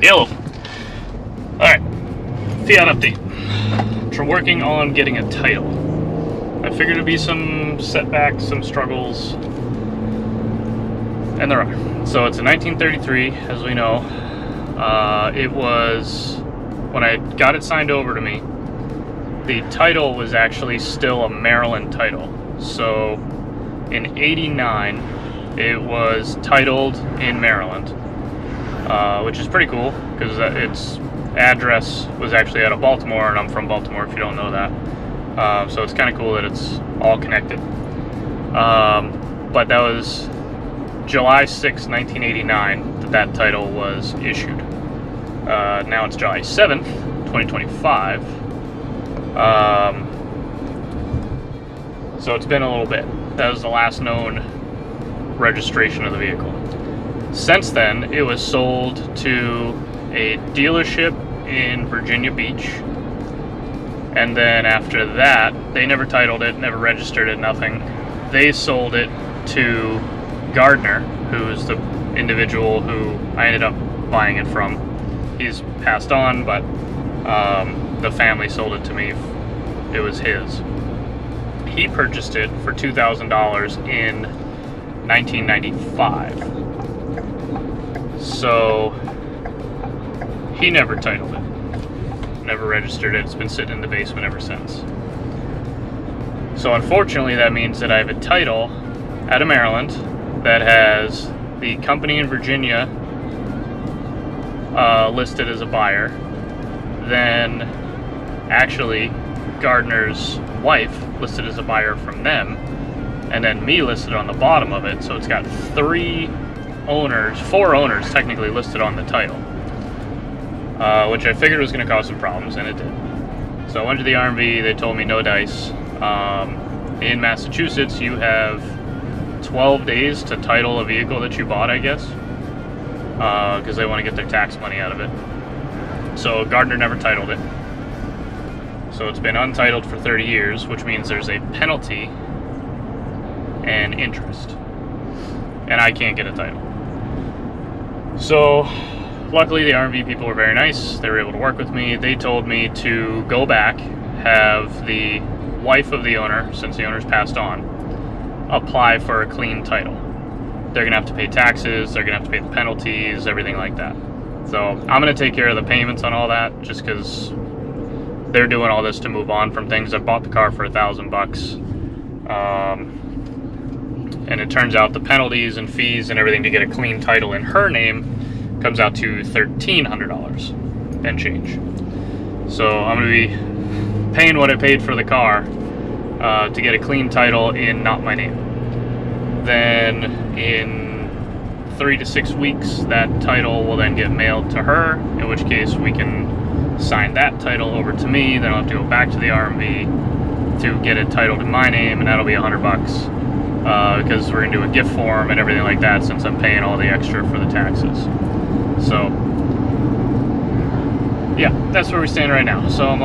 Yellow. Alright, Fiat update. We're working on getting a title. I figured it'd be some setbacks, some struggles, and there are. So it's a 1933, as we know. It was, when I got it signed over to me, the title was actually still a Maryland title. So in '89, it was titled in Maryland, which is pretty cool because its address was actually out of Baltimore, and I'm from Baltimore if you don't know that. So it's kind of cool that it's all connected. But that was July 6, 1989 that title was issued. Now it's July 7th, 2025. So it's been a little bit. That was the last known registration of the vehicle. Since then, it was sold to a dealership in Virginia Beach. And then after that, they never titled it, never registered it, nothing. They sold it to Gardner, who's the individual who I ended up buying it from. He's passed on, but the family sold it to me. It was his. He purchased it for $2,000 in 1995. So he never titled it, never registered it. It's been sitting in the basement ever since. So unfortunately, that means that I have a title out of Maryland that has the company in Virginia listed as a buyer. Then actually Gardner's wife listed as a buyer from them, and then me listed on the bottom of it. So it's got four owners technically listed on the title, which I figured was going to cause some problems, and it did. So I went to the RMV. They told me no dice. In Massachusetts, you have 12 days to title a vehicle that you bought, I guess, because they want to get their tax money out of it. So Gardner never titled it. So it's been untitled for 30 years, which means there's a penalty and interest. And I can't get a title. So luckily the RMV people were very nice. They were able to work with me. They told me to go back, have the wife of the owner, since the owner's passed on, apply for a clean title. They're gonna have to pay taxes, they're gonna have to pay the penalties, everything like that. So I'm gonna take care of the payments on all that, just because they're doing all this to move on from things. I bought the car for $1,000, and it turns out the penalties and fees and everything to get a clean title in her name comes out to $1,300 and change. So I'm gonna be paying what I paid for the car to get a clean title in not my name. Then in 3 to 6 weeks, that title will then get mailed to her, in which case we can sign that title over to me. Then I'll have to go back to the RMV to get it titled in my name, and that'll be $100 because we're gonna do a gift form and everything like that, since I'm paying all the extra for the taxes. So yeah, that's where we stand right now. So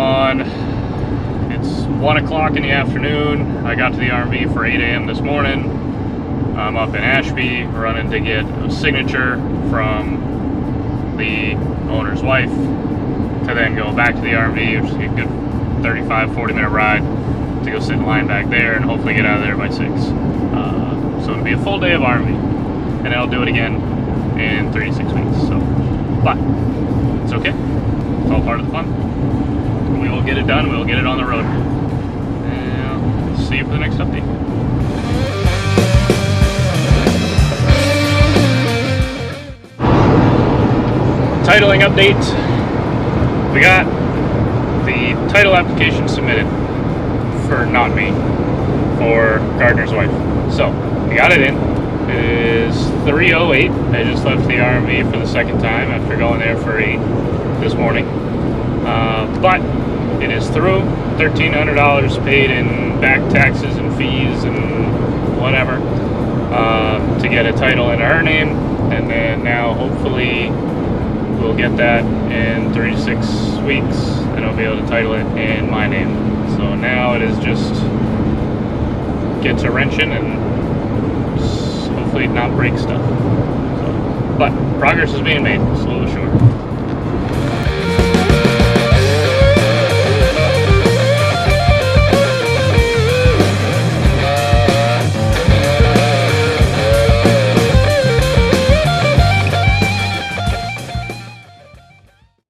it's 1 o'clock in the afternoon. I got to the RMV for 8 a.m. this morning. I'm up in Ashby running to get a signature from the owner's wife, to then go back to the RMV, which is a good 35-40 minute ride, to go sit in line back there and hopefully get out of there by 6. So it'll be a full day of RMV, and then I'll do it again in 3 to 6 weeks. So, but it's okay. It's all part of the fun. We will get it done. We will get it on the road. And see you for the next update. Titling update. We got the title application submitted for not me, for Gardner's wife. So we got it in. It is 3:08. I just left the RMV for the second time after going there for 8 this morning. But it is through. $1,300 paid in back taxes and fees and whatever to get a title in her name, and then now hopefully we'll get that in 3 to 6 weeks, and I'll be able to title it in my name. So now it is just get to wrenching and hopefully not break stuff. So, but progress is being made slowly.